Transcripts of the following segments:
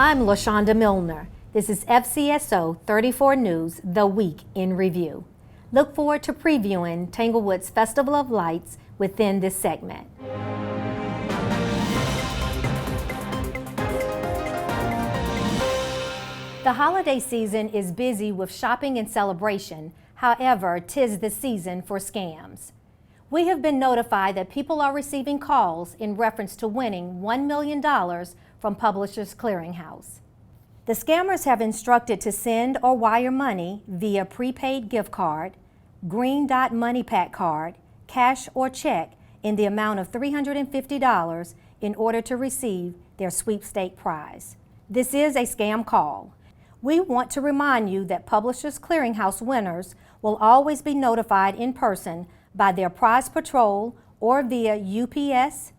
I'm LaShonda Milner. This is FCSO 34 News, The Week in Review. Look forward to previewing Tanglewood's Festival of Lights within this segment. The holiday season is busy with shopping and celebration. However, 'tis the season for scams. We have been notified that people are receiving calls in reference to winning $1 million from Publishers Clearinghouse. The scammers have instructed to send or wire money via prepaid gift card, Green Dot Money Pack card, cash or check in the amount of $350 in order to receive their sweepstake prize. This is a scam call. We want to remind you that Publishers Clearinghouse winners will always be notified in person by their prize patrol or via UPS,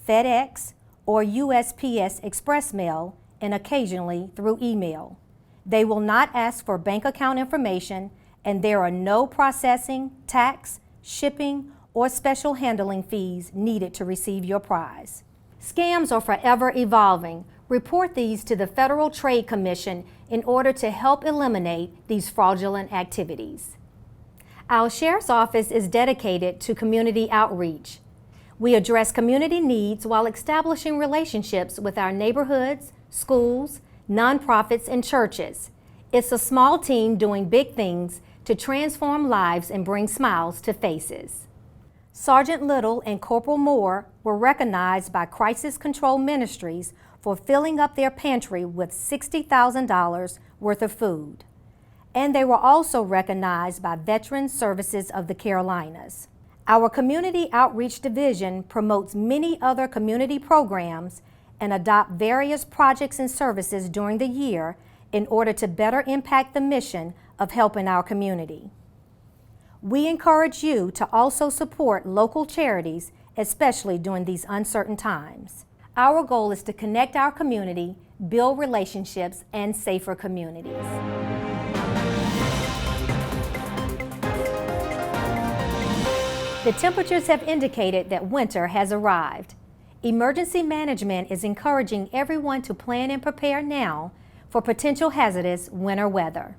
FedEx, or USPS Express Mail, and occasionally through email. They will not ask for bank account information, and there are no processing, tax, shipping, or special handling fees needed to receive your prize. Scams are forever evolving. Report these to the Federal Trade Commission in order to help eliminate these fraudulent activities. Our Sheriff's Office is dedicated to community outreach. We address community needs while establishing relationships with our neighborhoods, schools, nonprofits, and churches. It's a small team doing big things to transform lives and bring smiles to faces. Sergeant Little and Corporal Moore were recognized by Crisis Control Ministries for filling up their pantry with $60,000 worth of food. And they were also recognized by Veterans Services of the Carolinas. Our Community Outreach Division promotes many other community programs and adopt various projects and services during the year in order to better impact the mission of helping our community. We encourage you to also support local charities, especially during these uncertain times. Our goal is to connect our community, build relationships, and safer communities. The temperatures have indicated that winter has arrived. Emergency management is encouraging everyone to plan and prepare now for potential hazardous winter weather.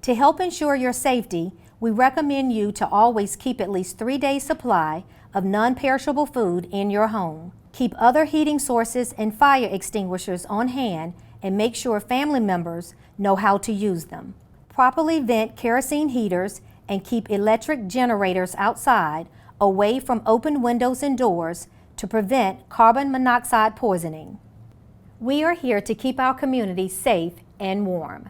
To help ensure your safety, we recommend you to always keep at least 3 days' supply of non-perishable food in your home. Keep other heating sources and fire extinguishers on hand and make sure family members know how to use them. Properly vent kerosene heaters and keep electric generators outside, away from open windows and doors to prevent carbon monoxide poisoning. We are here to keep our community safe and warm.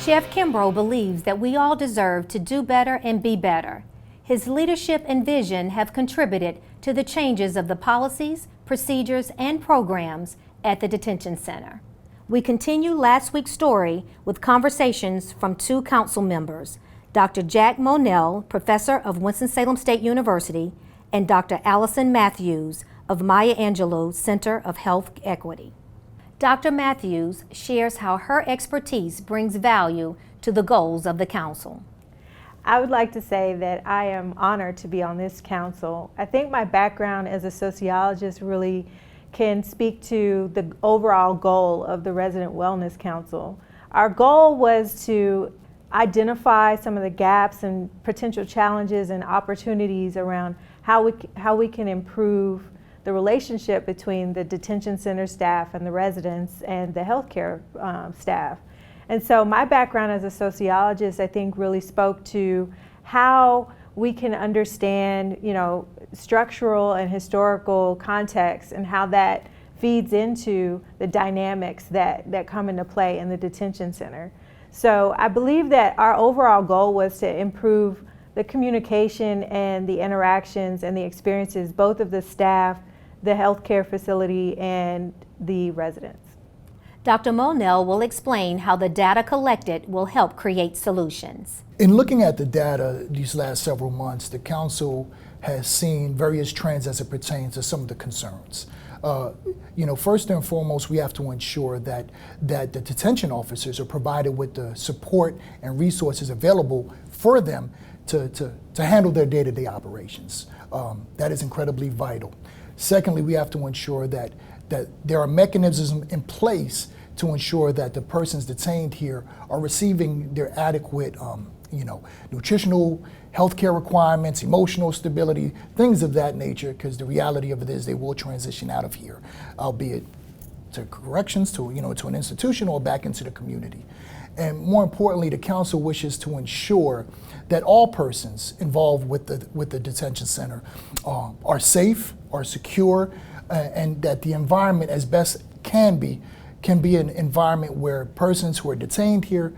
Chef Kimbrough believes that we all deserve to do better and be better. His leadership and vision have contributed to the changes of the policies, procedures, and programs at the detention center. We continue last week's story with conversations from 2 council members, Dr. Jack Monell, professor of Winston-Salem State University, and Dr. Allison Matthews of Maya Angelou Center of Health Equity. Dr. Matthews shares how her expertise brings value to the goals of the council. I would like to say that I am honored to be on this council. I think my background as a sociologist really can speak to the overall goal of the Resident Wellness Council. Our goal was to identify some of the gaps and potential challenges and opportunities around how we can improve the relationship between the detention center staff and the residents and the healthcare staff. And so my background as a sociologist, I think, really spoke to how we can understand, structural and historical context and how that feeds into the dynamics that come into play in the detention center. So I believe that our overall goal was to improve the communication and the interactions and the experiences, both of the staff, the healthcare facility, and the residents. Dr. Monell will explain how the data collected will help create solutions. In looking at the data these last several months, the council has seen various trends as it pertains to some of the concerns. First and foremost, we have to ensure that the detention officers are provided with the support and resources available for them to handle their day-to-day operations. That is incredibly vital. Secondly, we have to ensure that there are mechanisms in place to ensure that the persons detained here are receiving their adequate nutritional, healthcare requirements, emotional stability, things of that nature, because the reality of it is they will transition out of here, albeit to corrections, to an institution, or back into the community. And more importantly, the council wishes to ensure that all persons involved with the detention center are safe, are secure, and that the environment, as best can be an environment where persons who are detained here,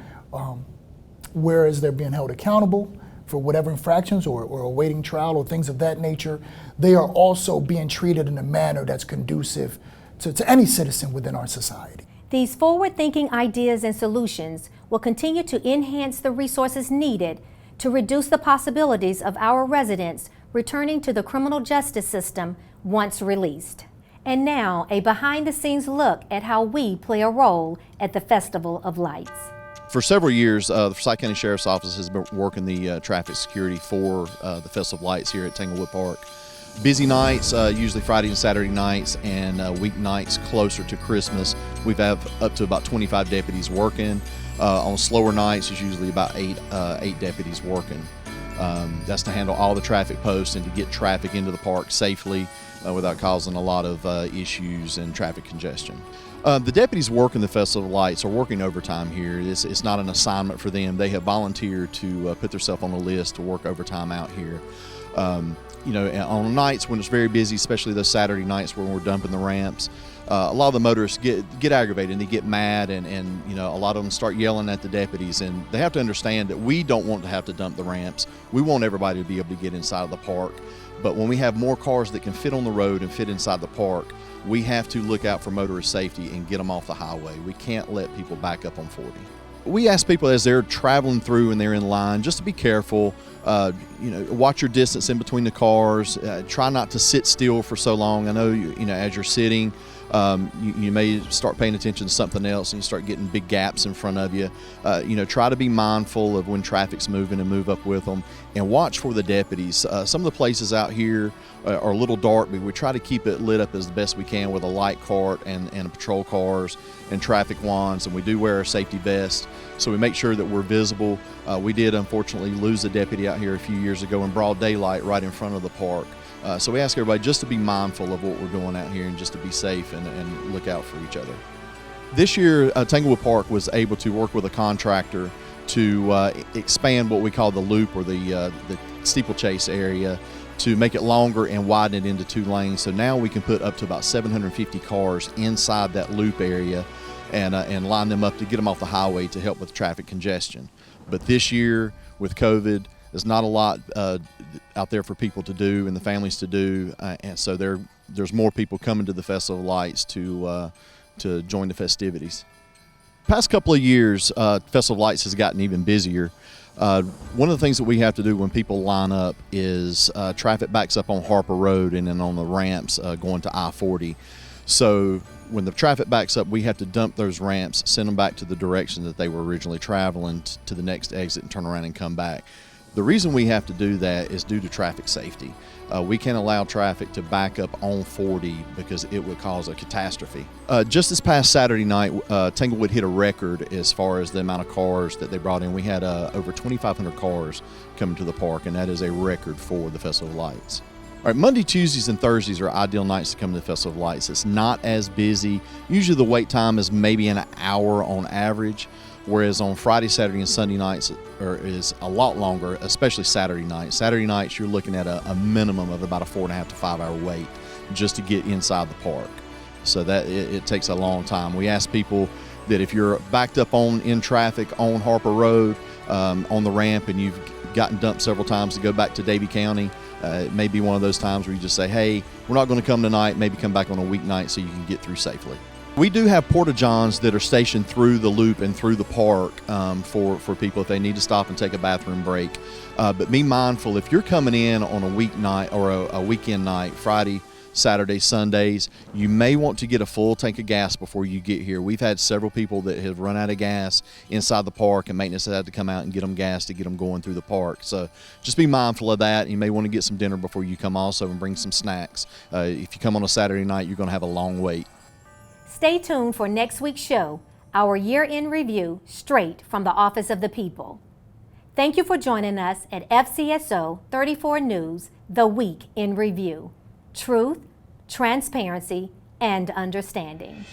whereas they're being held accountable for whatever infractions or awaiting trial or things of that nature, they are also being treated in a manner that's conducive to any citizen within our society. These forward-thinking ideas and solutions will continue to enhance the resources needed to reduce the possibilities of our residents returning to the criminal justice system once released. And now, a behind-the-scenes look at how we play a role at the Festival of Lights. For several years, the Forsyth County Sheriff's Office has been working the traffic security for the Festival of Lights here at Tanglewood Park. Busy nights, usually Friday and Saturday nights, and weeknights closer to Christmas, we have up to about 25 deputies working. On slower nights, there's usually about eight deputies working. That's to handle all the traffic posts and to get traffic into the park safely without causing a lot of issues and traffic congestion. The deputies working the Festival of Lights are working overtime here. It's not an assignment for them. They have volunteered to put themselves on the list to work overtime out here. On nights when it's very busy, especially those Saturday nights when we're dumping the ramps, a lot of the motorists get aggravated and they get mad, and a lot of them start yelling at the deputies, and they have to understand that we don't want to have to dump the ramps. We want everybody to be able to get inside of the park, but when we have more cars that can fit on the road and fit inside the park, we have to look out for motorist safety and get them off the highway. We can't let people back up on 40. We ask people as they're traveling through and they're in line just to be careful. Watch your distance in between the cars. Try not to sit still for so long. I know, as you're sitting, you may start paying attention to something else and you start getting big gaps in front of you. Try to be mindful of when traffic's moving and move up with them, and watch for the deputies. Some of the places out here are a little dark, but we try to keep it lit up as best we can with a light cart and patrol cars and traffic wands, and we do wear our safety vests, so we make sure that we're visible. We did unfortunately lose a deputy out here a few years ago in broad daylight right in front of the park. So we ask everybody just to be mindful of what we're doing out here and just to be safe and look out for each other. This year, Tanglewood Park was able to work with a contractor to expand what we call the loop, or the steeplechase area, to make it longer and widen it into 2 lanes. So now we can put up to about 750 cars inside that loop area and line them up to get them off the highway to help with traffic congestion. But this year, with COVID, there's not a lot out there for people to do and the families to do, and so there's more people coming to the Festival of Lights to join the festivities. Past couple of years, Festival of Lights has gotten even busier. One of the things that we have to do when people line up is traffic backs up on Harper Road and then on the ramps going to I-40. So when the traffic backs up, we have to dump those ramps, send them back to the direction that they were originally traveling to the next exit, and turn around and come back. The reason we have to do that is due to traffic safety. We can't allow traffic to back up on 40 because it would cause a catastrophe. Just this past Saturday night, Tanglewood hit a record as far as the amount of cars that they brought in. We had over 2,500 cars coming to the park, and that is a record for the Festival of Lights. All right, Monday, Tuesdays, and Thursdays are ideal nights to come to the Festival of Lights. It's not as busy. Usually the wait time is maybe an hour on average, whereas on Friday, Saturday, and Sunday nights is a lot longer, especially Saturday nights. Saturday nights, you're looking at a minimum of about a 4.5 to 5 hour wait just to get inside the park. So that it takes a long time. We ask people that if you're backed up in traffic on Harper Road, on the ramp, and you've gotten dumped several times to go back to Davie County, it may be one of those times where you just say, hey, we're not going to come tonight, maybe come back on a weeknight so you can get through safely. We do have porta-johns that are stationed through the loop and through the park for people if they need to stop and take a bathroom break. But be mindful, if you're coming in on a weeknight or a weekend night, Friday, Saturdays, Sundays. You may want to get a full tank of gas before you get here. We've had several people that have run out of gas inside the park, and maintenance has had to come out and get them gas to get them going through the park. So just be mindful of that. You may want to get some dinner before you come also, and bring some snacks. If you come on a Saturday night, you're going to have a long wait. Stay tuned for next week's show, our year-end review straight from the Office of the People. Thank you for joining us at FCSO 34 News, The Week in Review. Truth, transparency, and understanding.